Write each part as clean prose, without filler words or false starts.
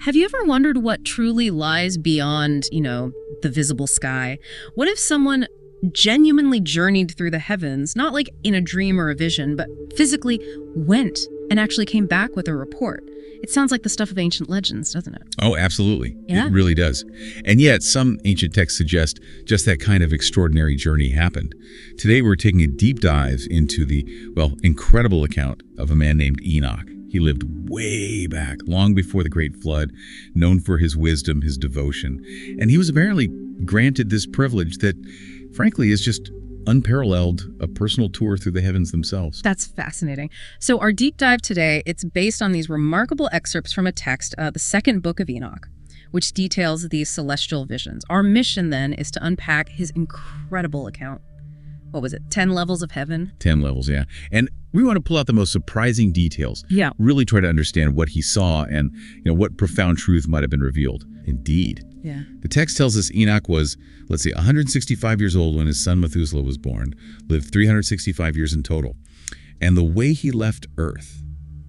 Have you ever wondered what truly lies beyond, the visible sky? What if someone genuinely journeyed through the heavens, not like in a dream or a vision, but physically went and actually came back with a report? It sounds like the stuff of ancient legends, doesn't it? Oh, absolutely. Yeah. It really does. And yet, some ancient texts suggest just that kind of extraordinary journey happened. Today, we're taking a deep dive into the, incredible account of a man named Enoch. He lived way back, long before the Great Flood, known for his wisdom, his devotion. And he was apparently granted this privilege that, frankly, is just unparalleled, a personal tour through the heavens themselves. That's fascinating. So our deep dive today, it's based on these remarkable excerpts from a text, the second book of Enoch, which details these celestial visions. Our mission then is to unpack his incredible account. What was it? 10 levels of heaven? 10 levels, yeah. And we want to pull out the most surprising details. Yeah. Really try to understand what he saw and what profound truth might have been revealed. Indeed. Yeah. The text tells us Enoch was, 165 years old when his son Methuselah was born, lived 365 years in total. And the way he left Earth,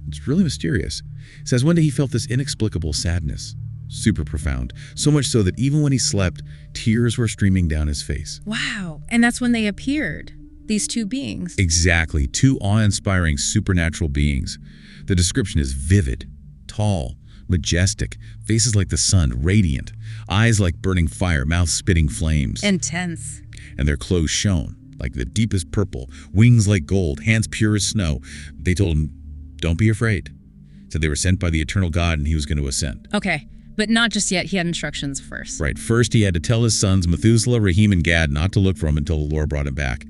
it's really mysterious. It says one day he felt this inexplicable sadness, super profound, so much so that even when he slept, tears were streaming down his face. Wow. And that's when they appeared, these two beings. Exactly, two awe-inspiring supernatural beings. The description is vivid, tall, majestic, faces like the sun, radiant, eyes like burning fire, mouths spitting flames. Intense. And their clothes shone like the deepest purple, wings like gold, hands pure as snow. They told him, "Don't be afraid." Said they were sent by the eternal God and he was going to ascend. Okay, but not just yet. He had instructions first. Right. First, he had to tell his sons, Methuselah, Rahim, and Gad, not to look for him until the Lord brought him back.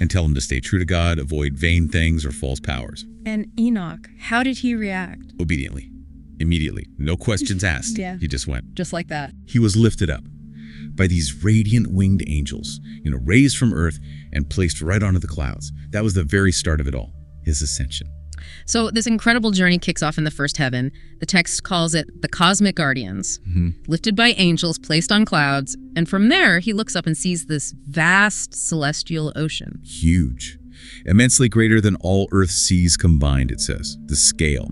And tell him to stay true to God, avoid vain things or false powers. And Enoch, how did he react? Obediently. Immediately. No questions asked. Yeah. He just went. Just like that. He was lifted up by these radiant winged angels, raised from earth and placed right onto the clouds. That was the very start of it all, his ascension. So this incredible journey kicks off in the first heaven. The text calls it the cosmic guardians, lifted by angels placed on clouds. And from there, he looks up and sees this vast celestial ocean. Huge. Immensely greater than all Earth's seas combined, it says. The scale.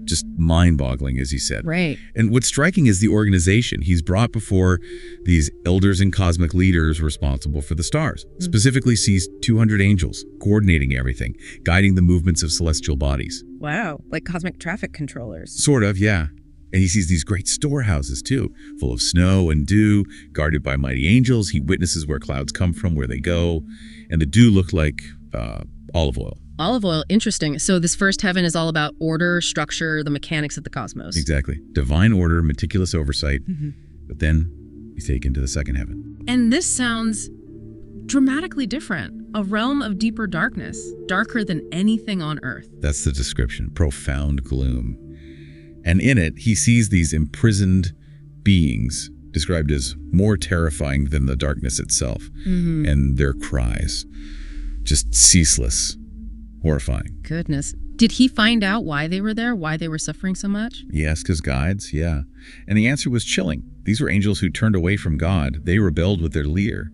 Just mind-boggling, as he said. Right. And what's striking is the organization. He's brought before these elders and cosmic leaders responsible for the stars. Specifically sees 200 angels coordinating everything, guiding the movements of celestial bodies. Wow, like cosmic traffic controllers. Sort of, yeah. And he sees these great storehouses, too, full of snow and dew, guarded by mighty angels. He witnesses where clouds come from, where they go. And the dew looked like olive oil. Olive oil, interesting. So this first heaven is all about order, structure, the mechanics of the cosmos. Exactly. Divine order, meticulous oversight. But then he's taken to the second heaven. And this sounds dramatically different. A realm of deeper darkness, darker than anything on Earth. That's the description. Profound gloom. And in it, he sees these imprisoned beings described as more terrifying than the darkness itself. And their cries, just ceaseless. Horrifying. Goodness. Did he find out why they were there? Why they were suffering so much? He asked his guides, yeah. And the answer was chilling. These were angels who turned away from God. They rebelled with their leader,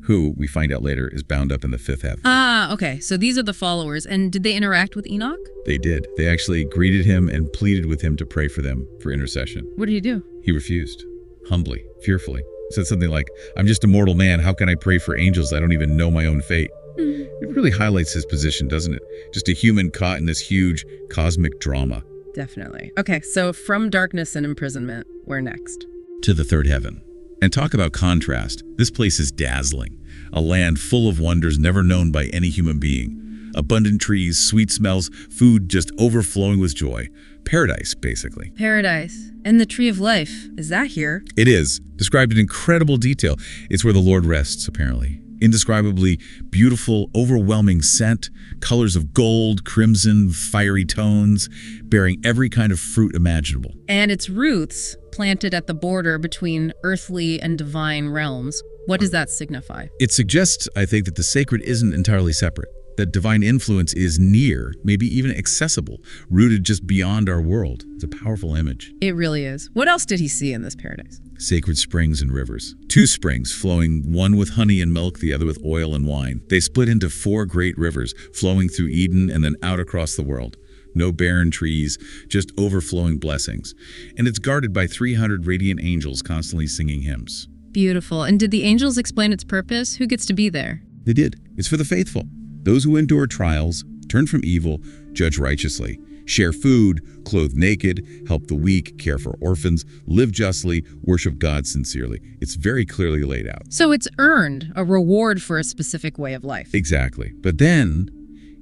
who, we find out later, is bound up in the fifth heaven. Ah, okay. So these are the followers. And did they interact with Enoch? They did. They actually greeted him and pleaded with him to pray for them for intercession. What did he do? He refused, humbly, fearfully. Said something like, "I'm just a mortal man. How can I pray for angels? I don't even know my own fate." It really highlights his position, doesn't it? Just a human caught in this huge cosmic drama. Definitely. Okay, so from darkness and imprisonment, where next? To the third heaven. And talk about contrast. This place is dazzling. A land full of wonders never known by any human being. Abundant trees, sweet smells, food just overflowing with joy. Paradise, basically. Paradise. And the tree of life. Is that here? It is. Described in incredible detail. It's where the Lord rests, apparently. Indescribably beautiful, overwhelming scent, colors of gold, crimson, fiery tones, bearing every kind of fruit imaginable. And its roots planted at the border between earthly and divine realms. What does that signify? It suggests, I think, that the sacred isn't entirely separate, that divine influence is near, maybe even accessible, rooted just beyond our world. It's a powerful image. It really is. What else did he see in this paradise? Sacred springs and rivers. 2 springs flowing, one with honey and milk, the other with oil and wine. They split into 4 great rivers, flowing through Eden and then out across the world. no barren trees, just overflowing blessings. And it's guarded by 300 radiant angels constantly singing hymns. Beautiful. And did the angels explain its purpose? Who gets to be there? They did. It's for the faithful, those who endure trials, turn from evil, judge righteously, share food, clothe naked, help the weak, care for orphans, live justly, worship God sincerely. It's very clearly laid out. So it's earned a reward for a specific way of life. Exactly. But then,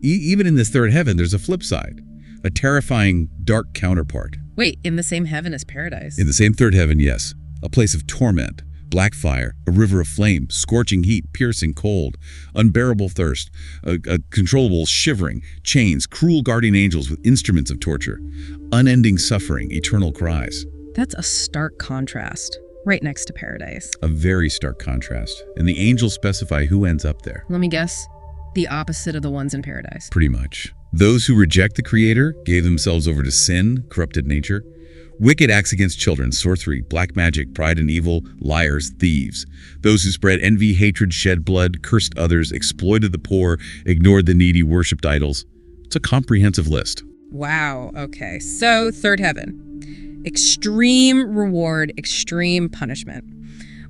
even in this third heaven, there's a flip side, a terrifying, dark counterpart. Wait, in the same heaven as paradise? In the same third heaven, yes. A place of torment, black fire, a river of flame, scorching heat, piercing cold, unbearable thirst, a controllable shivering, chains, cruel guardian angels with instruments of torture, unending suffering, eternal cries. That's a stark contrast, right next to paradise. A very stark contrast. And the angels specify who ends up there. Let me guess. The opposite of the ones in paradise. Pretty much. Those who reject the Creator, gave themselves over to sin, corrupted nature. Wicked acts against children, sorcery, black magic, pride and evil, liars, thieves. Those who spread envy, hatred, shed blood, cursed others, exploited the poor, ignored the needy, worshipped idols. It's a comprehensive list. Wow, okay. So, third heaven. Extreme reward, extreme punishment.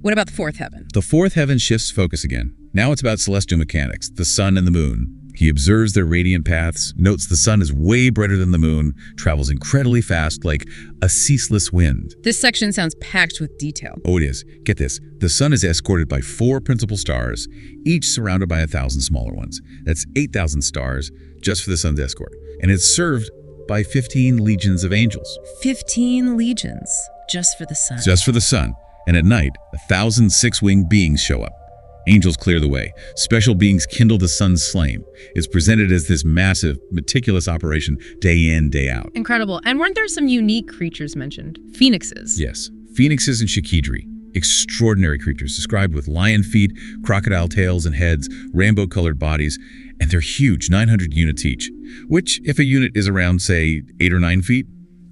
What about the fourth heaven? The fourth heaven shifts focus again. Now it's about celestial mechanics, the sun and the moon. He observes their radiant paths, notes the sun is way brighter than the moon, travels incredibly fast like a ceaseless wind. This section sounds packed with detail. Oh, it is. Get this. The sun is escorted by 4 principal stars, each surrounded by 1,000 smaller ones. That's 8,000 stars just for the sun's escort. And it's served by 15 legions of angels. 15 legions just for the sun. Just for the sun. And at night, 1,000 six-winged beings show up. Angels clear the way. Special beings kindle the sun's flame. It's presented as this massive, meticulous operation day in, day out. Incredible. And weren't there some unique creatures mentioned? Phoenixes. Yes. Phoenixes and Shikidri. Extraordinary creatures described with lion feet, crocodile tails and heads, rainbow-colored bodies, and they're huge, 900 units each. Which, if a unit is around, say, 8 or 9 feet,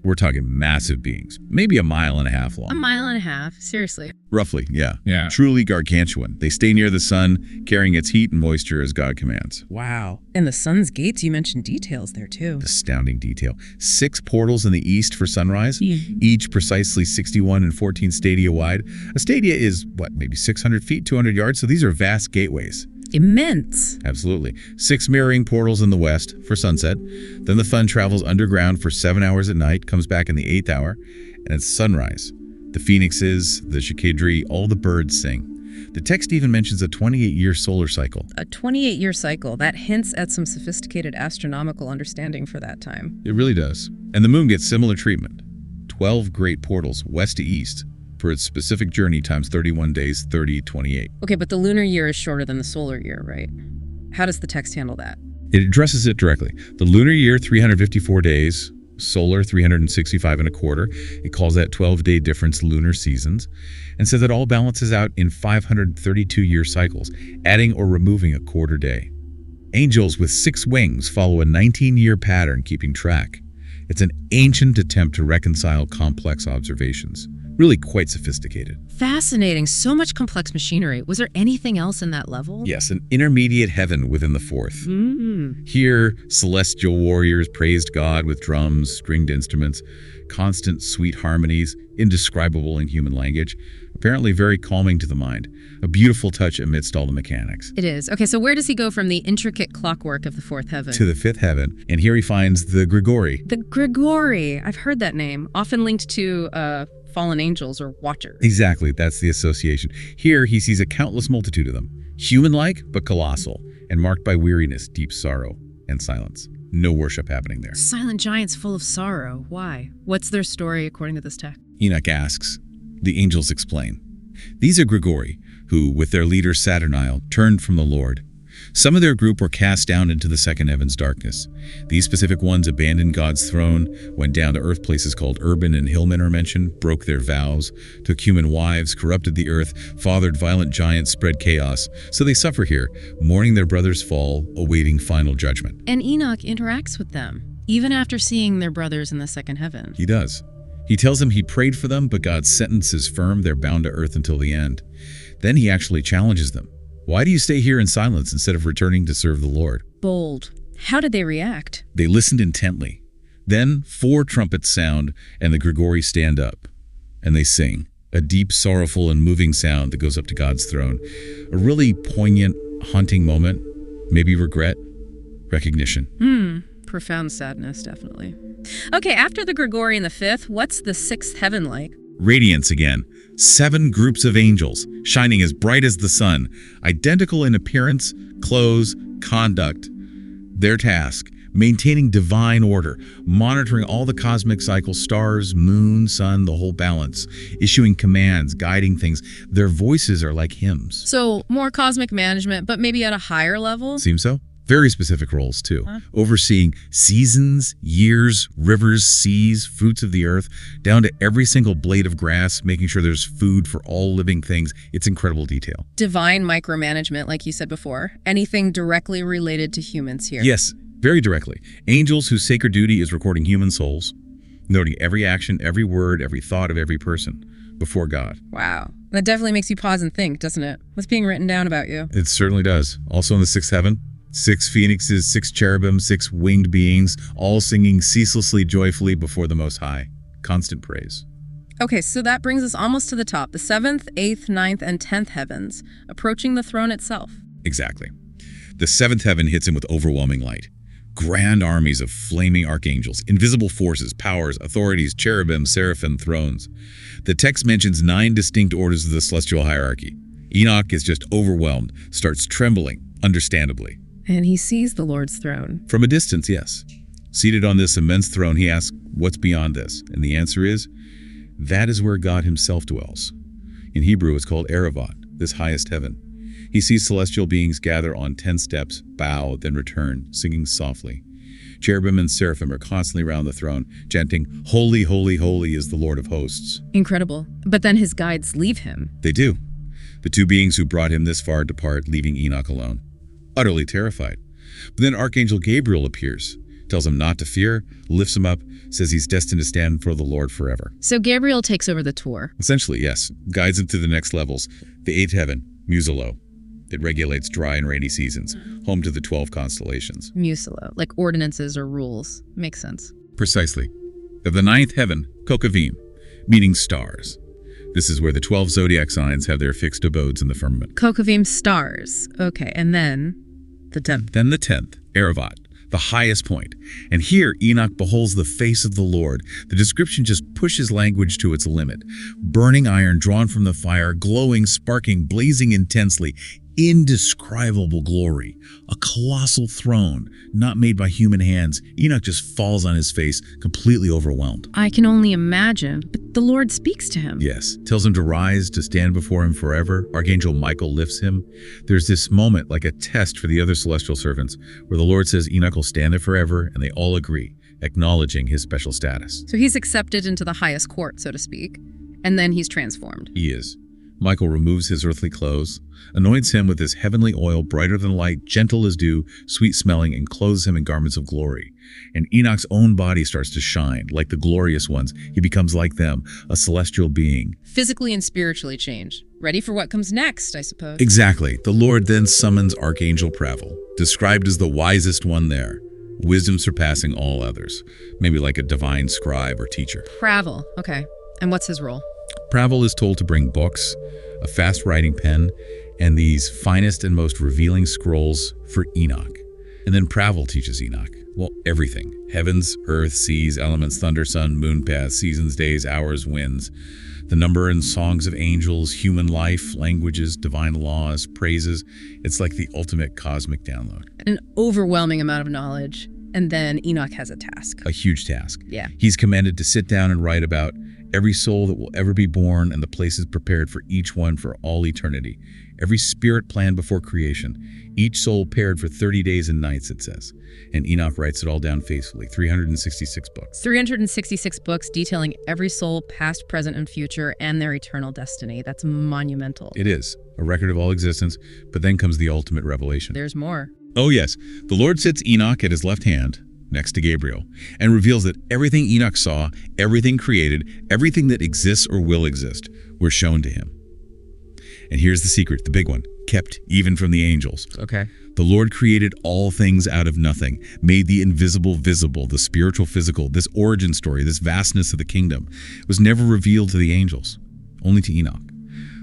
we're talking massive beings, maybe 1.5 miles long. 1.5 miles? Seriously. Roughly, yeah. Yeah. Truly gargantuan. They stay near the sun, carrying its heat and moisture as God commands. Wow. And the sun's gates, you mentioned details there too. Astounding detail. 6 portals in the east for sunrise, each precisely 61 and 14 stadia wide. A stadia is, maybe 600 feet, 200 yards? So these are vast gateways. Immense. Absolutely. 6 mirroring portals in the west for sunset. Then the fun travels underground for 7 hours at night, comes back in the 8th hour, and it's sunrise. The phoenixes, the Shikidri, all the birds sing. The text even mentions a 28-year solar cycle. A 28-year cycle. That hints at some sophisticated astronomical understanding for that time. It really does. And the moon gets similar treatment. 12 great portals, west to east, for its specific journey times 31 days, 30, 28. Okay, but the lunar year is shorter than the solar year, right? How does the text handle that? It addresses it directly. The lunar year, 354 days, solar, 365 and a quarter. It calls that 12-day difference lunar seasons, and says it all balances out in 532-year cycles, adding or removing a quarter day. Angels with 6 wings follow a 19-year pattern keeping track. It's an ancient attempt to reconcile complex observations. Really quite sophisticated. Fascinating. So much complex machinery. Was there anything else in that level? Yes, an intermediate heaven within the fourth. Here, celestial warriors praised God with drums, stringed instruments, constant sweet harmonies, indescribable in human language. Apparently very calming to the mind. A beautiful touch amidst all the mechanics. It is. Okay, so where does he go from the intricate clockwork of the fourth heaven? To the 5th heaven, and here he finds the Grigori. The Grigori. I've heard that name, often linked to fallen angels or watchers. Exactly, that's the association. Here he sees a countless multitude of them, human-like but colossal, and marked by weariness, deep sorrow, and silence. No worship happening there. Silent giants full of sorrow. Why? What's their story according to this text? Enoch asks. The angels explain. These are Grigori, who, with their leader Saturnile, turned from the Lord. Some of their group were cast down into the second heaven's darkness. These specific ones abandoned God's throne, went down to earth. Places called Urban and Hillman are mentioned, broke their vows, took human wives, corrupted the earth, fathered violent giants, spread chaos. So they suffer here, mourning their brother's fall, awaiting final judgment. And Enoch interacts with them, even after seeing their brothers in the second heaven. He does. He tells them he prayed for them, but God's sentence is firm. They're bound to earth until the end. Then he actually challenges them. Why do you stay here in silence instead of returning to serve the Lord? Bold. How did they react? They listened intently. Then 4 trumpets sound, and the Grigori stand up, and they sing, a deep, sorrowful, and moving sound that goes up to God's throne. A really poignant, haunting moment, maybe regret, recognition. Profound sadness, definitely. Okay, after the Gregorian the Fifth, what's the sixth heaven like? Radiance again. 7 groups of angels, shining as bright as the sun, identical in appearance, clothes, conduct. Their task, maintaining divine order, monitoring all the cosmic cycles, stars, moon, sun, the whole balance, issuing commands, guiding things. Their voices are like hymns. So, more cosmic management, but maybe at a higher level? Seems so? Very specific roles, too. Overseeing seasons, years, rivers, seas, fruits of the earth, down to every single blade of grass, making sure there's food for all living things. It's incredible detail. Divine micromanagement, like you said before. Anything directly related to humans here. Yes, very directly. Angels whose sacred duty is recording human souls, noting every action, every word, every thought of every person before God. Wow. That definitely makes you pause and think, doesn't it? What's being written down about you? It certainly does. Also in the sixth heaven, 6 phoenixes, 6 cherubim, 6 winged beings, all singing ceaselessly, joyfully before the Most High. Constant praise. Okay, so that brings us almost to the top. The 7th, 8th, 9th, and 10th heavens, approaching the throne itself. Exactly. The 7th heaven hits him with overwhelming light. Grand armies of flaming archangels, invisible forces, powers, authorities, cherubim, seraphim, thrones. The text mentions 9 distinct orders of the celestial hierarchy. Enoch is just overwhelmed, starts trembling, understandably. And he sees the Lord's throne. From a distance, yes. Seated on this immense throne, he asks, what's beyond this? And the answer is, that is where God himself dwells. In Hebrew, it's called Aravat, this highest heaven. He sees celestial beings gather on 10 steps, bow, then return, singing softly. Cherubim and seraphim are constantly around the throne, chanting, Holy, holy, holy is the Lord of hosts. Incredible. But then his guides leave him. They do. The 2 beings who brought him this far depart, leaving Enoch alone. Utterly terrified. But then Archangel Gabriel appears, tells him not to fear, lifts him up, says he's destined to stand for the Lord forever. So Gabriel takes over the tour. Essentially, yes. Guides him to the next levels. The 8th heaven, Musalo. It regulates dry and rainy seasons, home to the 12 constellations. Musalo, like ordinances or rules. Makes sense. Precisely. Of the 9th heaven, Kokavim, meaning stars. This is where the 12 zodiac signs have their fixed abodes in the firmament. Kokavim stars. Okay, and then the 10th. Then the 10th, Aravat, the highest point. And here Enoch beholds the face of the Lord. The description just pushes language to its limit. Burning iron drawn from the fire, glowing, sparking, blazing intensely. Indescribable glory. A colossal throne, not made by human hands. Enoch just falls on his face, completely overwhelmed. I can only imagine, but the Lord speaks to him. Yes, tells him to rise, to stand before him forever. Archangel Michael lifts him. There's this moment, like a test for the other celestial servants, where the Lord says Enoch will stand there forever, and they all agree, acknowledging his special status. So he's accepted into the highest court, so to speak, and then he's transformed. He is. Michael removes his earthly clothes, anoints him with his heavenly oil, brighter than light, gentle as dew, sweet-smelling, and clothes him in garments of glory. And Enoch's own body starts to shine, like the glorious ones. He becomes like them, a celestial being. Physically and spiritually changed. Ready for what comes next, I suppose. Exactly. The Lord then summons Archangel Pravel, described as the wisest one there, wisdom surpassing all others, maybe like a divine scribe or teacher. Pravel, okay. And what's his role? Pravel is told to bring books, a fast-writing pen, and these finest and most revealing scrolls for Enoch. And then Pravel teaches Enoch, well, everything. Heavens, earth, seas, elements, thunder, sun, moon paths, seasons, days, hours, winds. The number and songs of angels, human life, languages, divine laws, praises. It's like the ultimate cosmic download. An overwhelming amount of knowledge. And then Enoch has a task. A huge task. Yeah. He's commanded to sit down and write about every soul that will ever be born and the places prepared for each one for all eternity. Every spirit planned before creation. Each soul paired for 30 days and nights, it says. And Enoch writes it all down faithfully. 366 books. 366 books detailing every soul, past, present, and future, and their eternal destiny. That's monumental. It is. A record of all existence. But then comes the ultimate revelation. There's more. Oh yes. The Lord sits Enoch at his left hand, next to Gabriel, and reveals that everything Enoch saw, everything created, everything that exists or will exist, were shown to him. And here's the secret, the big one. kept even from the angels. Okay. The Lord created all things out of nothing, made the invisible visible, the spiritual physical. This origin story, this vastness of the kingdom, was never revealed to the angels, only to Enoch.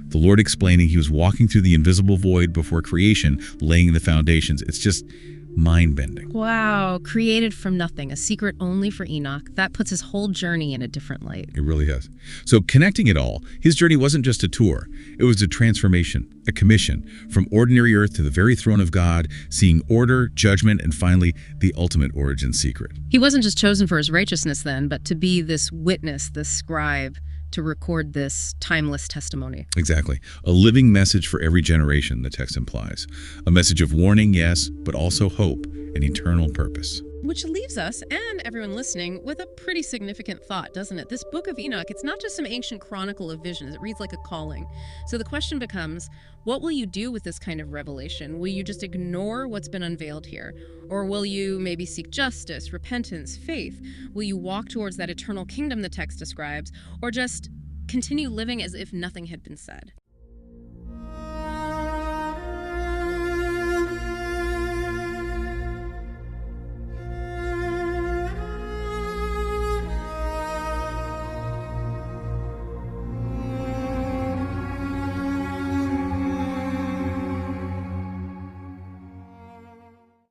The Lord explaining he was walking through the invisible void before creation, laying the foundations. It's just mind-bending. Wow, created from nothing, a secret only for Enoch. That puts his whole journey in a different light. It really has. So connecting it all, his journey wasn't just a tour. It was a transformation, a commission, from ordinary earth to the very throne of God, seeing order, judgment, and finally, the ultimate origin secret. He wasn't just chosen for his righteousness then, but to be this witness, this scribe, to record this timeless testimony. Exactly. A living message for every generation, the text implies. A message of warning, yes, but also hope and eternal purpose. Which leaves us, and everyone listening, with a pretty significant thought, doesn't it? This book of Enoch, it's not just some ancient chronicle of visions. It reads like a calling. So the question becomes, what will you do with this kind of revelation? Will you just ignore what's been unveiled here? Or will you maybe seek justice, repentance, faith? Will you walk towards that eternal kingdom the text describes? Or just continue living as if nothing had been said?